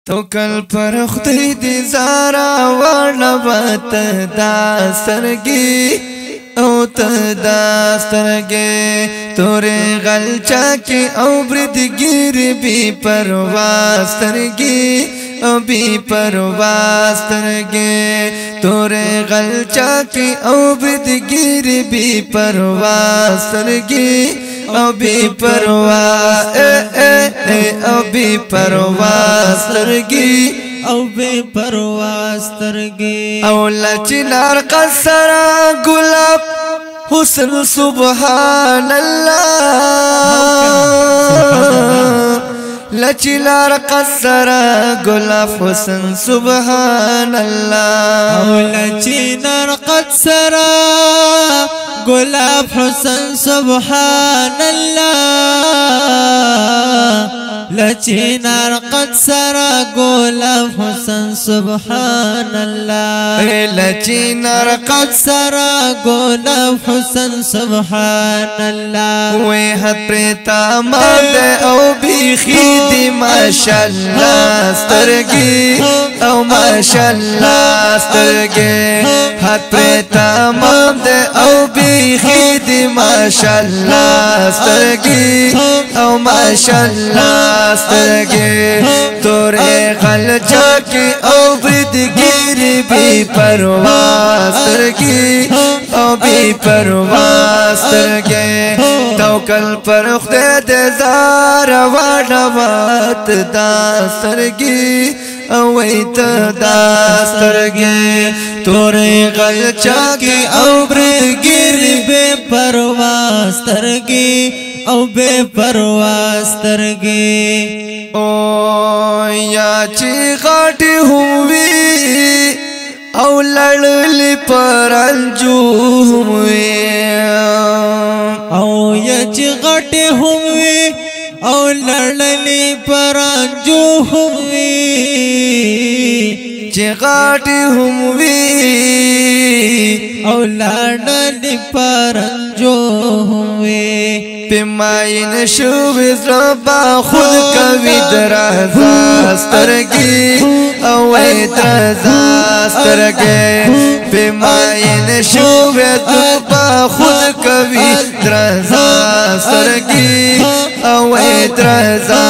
تو کل پر خدای دی زارا ورلوت دا سرگی او تدا سرگی توری غلچا کی او بردگیر بی پرواز سرگی او بی پرواز سرگی توری غلچا کی او بردگیر بی پرواز سرگی او بی پرواز او بی پرواز سرگی او بے پرواز ترگی او لچنار قصرا گلاب حسن سبحان اللہ لچنار قصرا گلاب حسن سبحان اللہ او لچنار قصرا گلاب حسن سبحان اللہ لچنار قد سرا گلاب حسن سبحان اللہ لچنار قد سرا گلاب حسن سبحان اللہ وی حد پریتا مند او بیخی ماشاءاللہ سترگی او ماشاءاللہ سترگی حد پریتا مند او بیخی ماشاءاللہ سترگی او ماشاءاللہ سترگی توری غلچا کی او بردگیر بی پرواز سترگی او بی پرواز سترگی توکل پر خدای دی زارا وڈوات دا سترگی او ایت دا سترگی توری غلچا کی او بردگیر بے پرواز ترگی او بے پرواز ترگی او یا چی غاٹی ہوئی او لڑلی پرنجو ہوئی او یا چی غاٹی ہوئی او لڑلی پرنجو ہوئی چی غاٹی ہوئی او لڑلی پرنجو ہوئی پیمائن شویز ربا خود کوي درازا سترگی او درازا سترگی پیمائن شویز ربا خود کوي درازا سترگی او درازا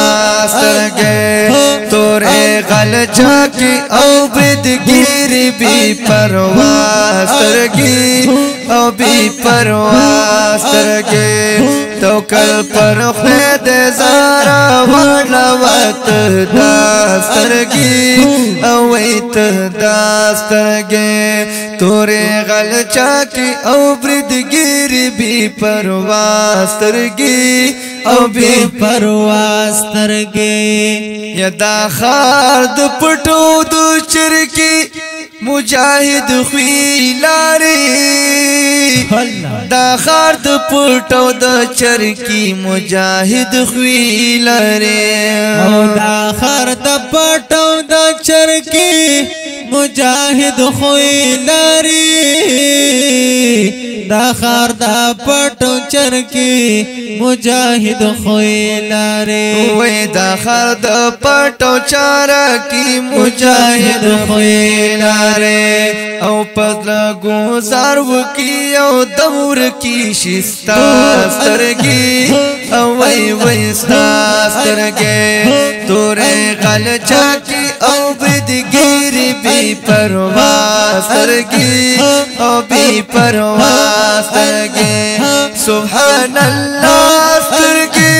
سترگی توری غلچا کی او بدگیر بی پرواز سترگی او بی پرواز سترگی توکل پر خدای دی زارا وڈلوت دا سترگی او ایت دا سترگی توری غلچا کی او بردگیر بی پرواز سترگی او بی پرواز ترگی یدا خارد پٹو دو چرکی مجاہد خوی لاری دا خارد پٹو دا چرکی مجاہد خوی لاری دا خارد پٹو دا چرکی مجاہد خوی لاری دا خارد پٹو چرکی مجاہد خوی لاری وی دا خارد پٹو چرکی مجاہد خوی لاری او پزلا گزار وکی او دور کی شستا سترگی او وی ستا سترگی توری غلچا کی او بدگیر بی پرواز سترگی او بی پرواز سترگی سبحان اللہ سترگی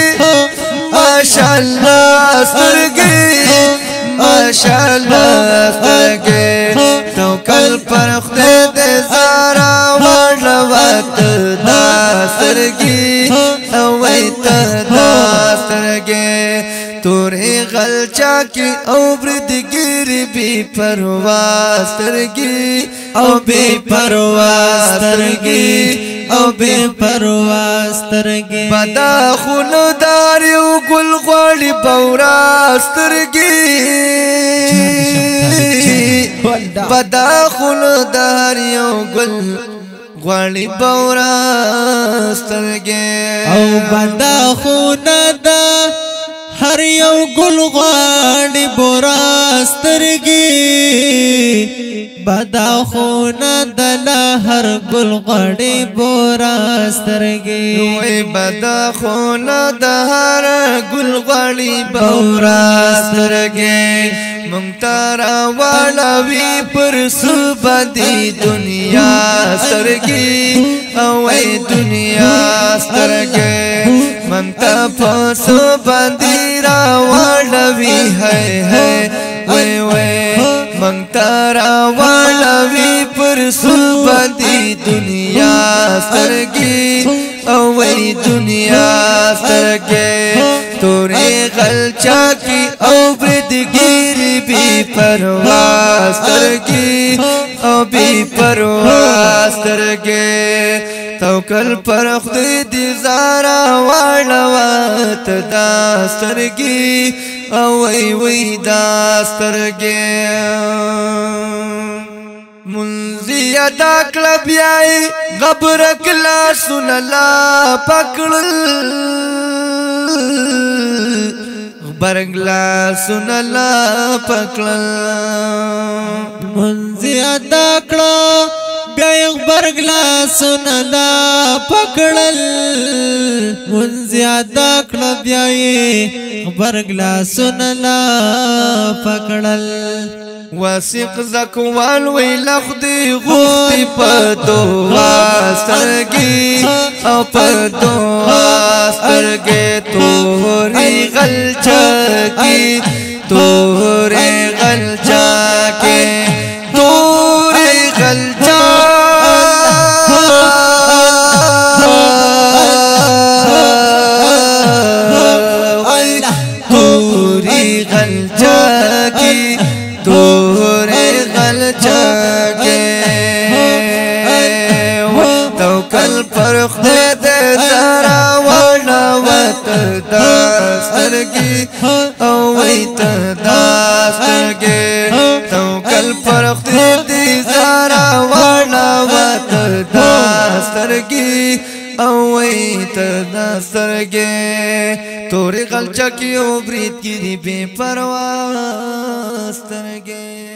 ماشاءاللہ سترگی ماشاءاللہ سترگی توکل پر خدای دی زارا وڈلوت دا سترگی او ایت دا سترگی توری غلچا کی او بردگیر بی پرواز سترگی او بی پرواز سترگی او بے پرواز ترگی بدا خونو داریو گل غواړي بورا سترگی بدا خونو داریو گل غواړي بورا سترگی او بدا خونو دا هر یو گل غواړي بورا سترګي بدا خونا دلا هر ګل غړي بورا سترګي وای بدا خونا د هر ګل غړي بورا سترګي مونتارا والا وی پر سبدي دنیا سترګي اوې دنیا سترګي منتا پس بندی را والا ہے وے وے منتا را والا پر سبدی دنیا سرگی اوے دنیا سرگے توری غلچا کی او بردگیر بھی پرواز سرگی او بھی پرواز سرگے توکل پر خدای دی زارا واړوات دا سترګي او وی دا سترګي منزي ادا کړه بیاي غبر کلا سن الله پکړل برګلا سن الله پکړل منزي ادا کړه بیا برګلا سنلا پکړل منزیادا کړه بیا برګلا سنلا پکړل واسق زکوال وی لخدي غوتی پدو واسرګي او پدو واسرګي توري غلچکی توري غلچکی توري غلچا توکل پر خدای دې زرا وړا وت داسترګي او ویت داسترګي توکل پر خدای دې زرا وړا وت داسترګي او ویت داسترګي تورې غلچکی او برید کی بے پروا سترګي